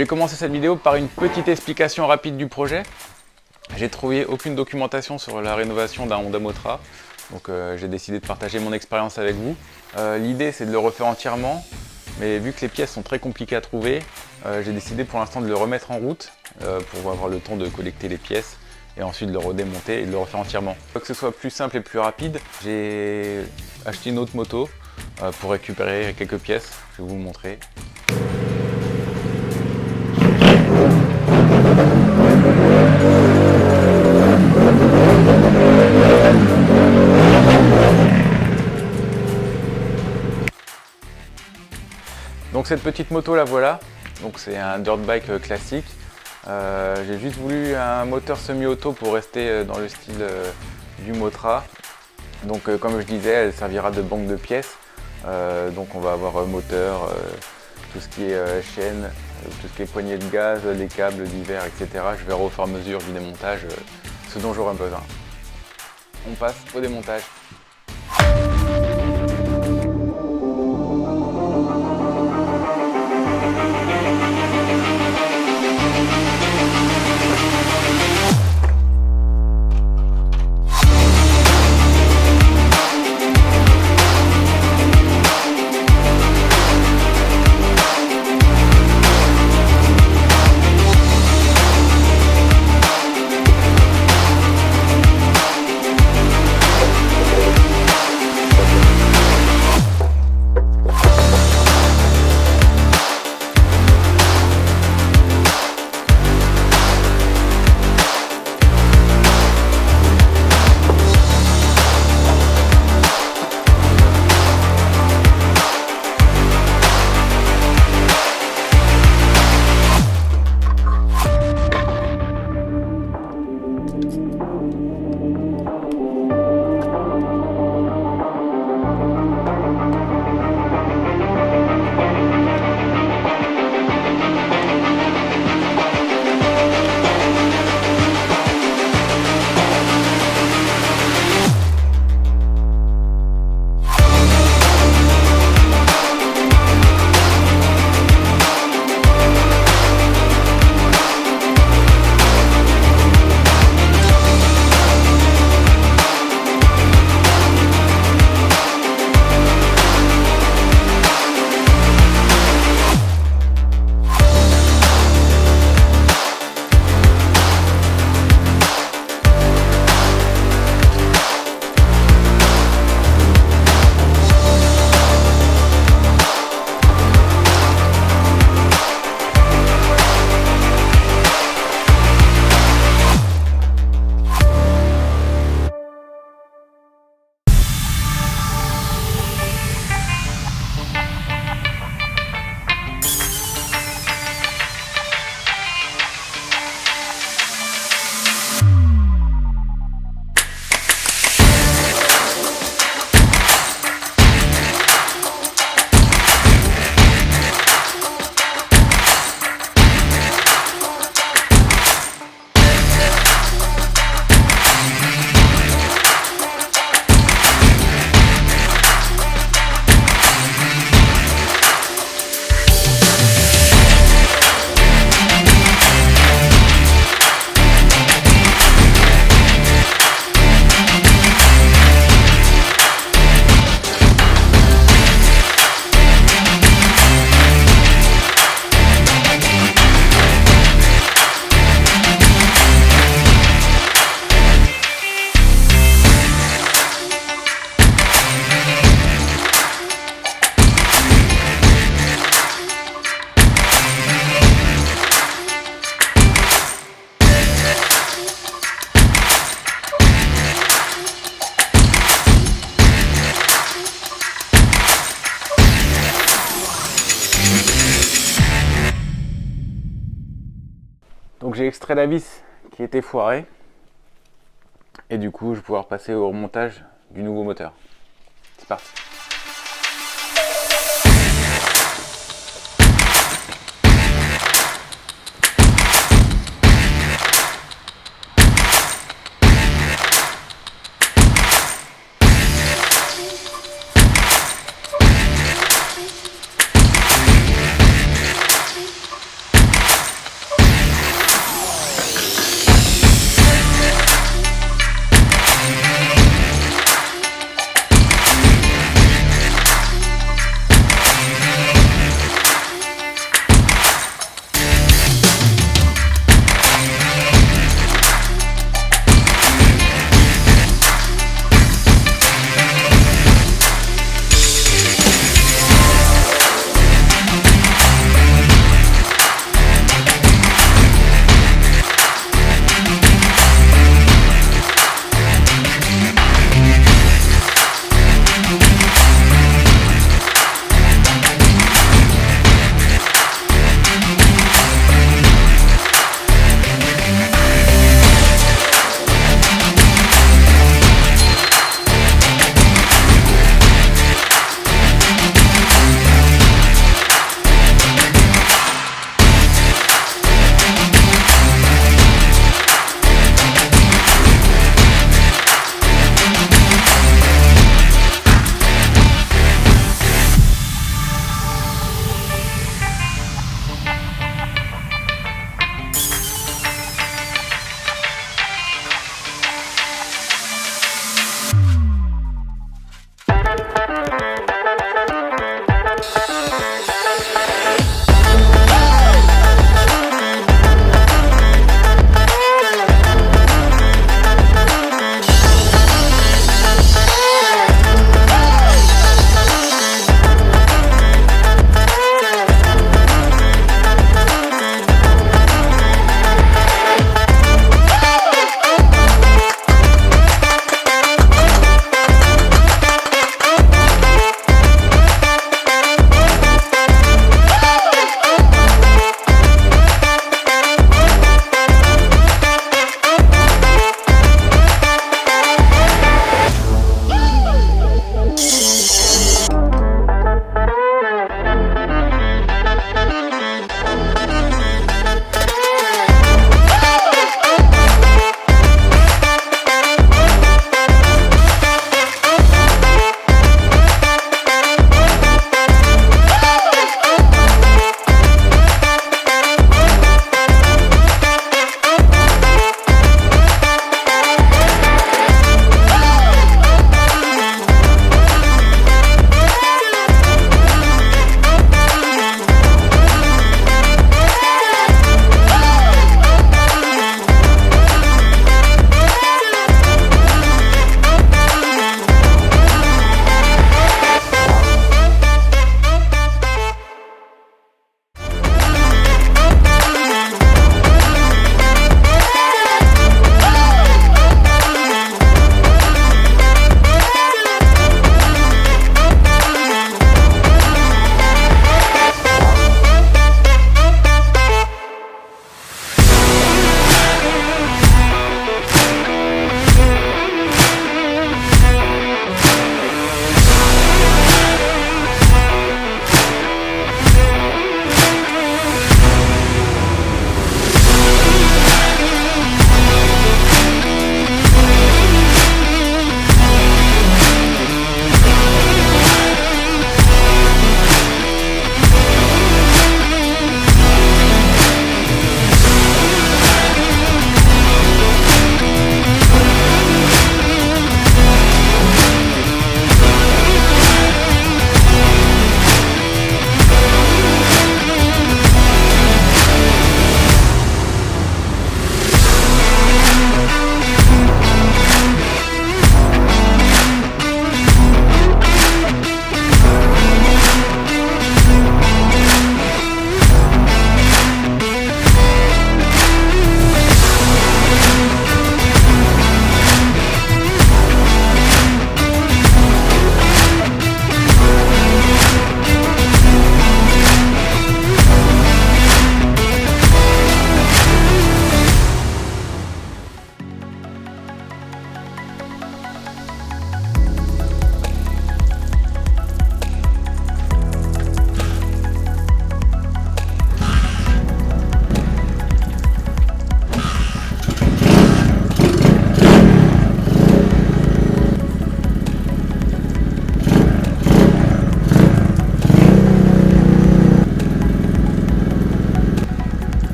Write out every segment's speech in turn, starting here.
vais commencer cette vidéo par une petite explication rapide du projet. J'ai trouvé aucune documentation sur la rénovation d'un Honda Motra, donc j'ai décidé de partager mon expérience avec vous. L'idée c'est de le refaire entièrement, mais vu que les pièces sont très compliquées à trouver, j'ai décidé pour l'instant de le remettre en route pour avoir le temps de collecter les pièces et ensuite de le redémonter et de le refaire entièrement. Pour que ce soit plus simple et plus rapide, j'ai acheté une autre moto pour récupérer quelques pièces. Je vais vous montrer. Donc cette petite moto la voilà, donc c'est un dirt bike classique. J'ai juste voulu un moteur semi-auto pour rester dans le style du Motra. Donc comme je disais, elle servira de banque de pièces. Donc on va avoir moteur, tout ce qui est chaîne, tout ce qui est poignée de gaz, les câbles divers, etc. Je verrai au fur et à mesure du démontage ce dont j'aurai besoin. On passe au démontage. Donc j'ai extrait la vis qui était foirée et du coup je vais pouvoir passer au remontage du nouveau moteur. C'est parti.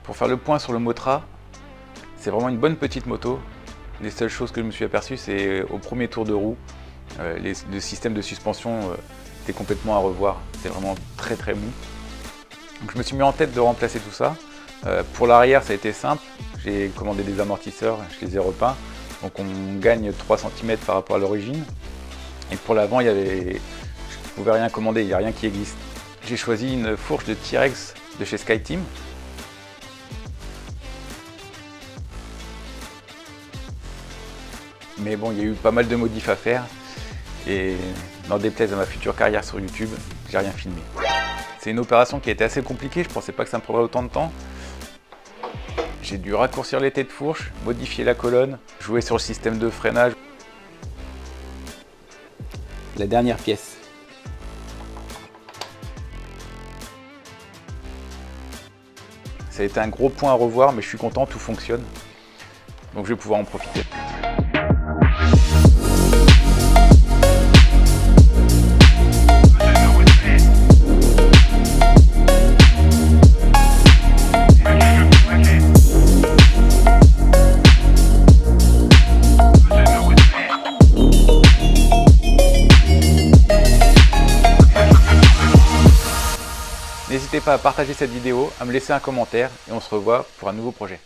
Pour faire le point sur le Motra, c'est vraiment une bonne petite moto. Les seules choses que je me suis aperçu, c'est au premier tour de roue, le système de suspension était complètement à revoir. C'était vraiment très mou. Donc je me suis mis en tête de remplacer tout ça. Pour l'arrière, ça a été simple. J'ai commandé des amortisseurs, je les ai repeints. Donc on gagne 3 cm par rapport à l'origine. Et pour l'avant, je ne pouvais rien commander, il n'y a rien qui existe. J'ai choisi une fourche de T-Rex de chez SkyTeam. Mais bon, il y a eu pas mal de modifs à faire et n'en déplaise à ma future carrière sur YouTube, j'ai rien filmé. C'est une opération qui a été assez compliquée, je pensais pas que ça me prendrait autant de temps. J'ai dû raccourcir les têtes de fourche, modifier la colonne, jouer sur le système de freinage. La dernière pièce. Ça a été un gros point à revoir, mais je suis content, tout fonctionne. Donc je vais pouvoir en profiter. N'hésitez pas à partager cette vidéo, à me laisser un commentaire et on se revoit pour un nouveau projet.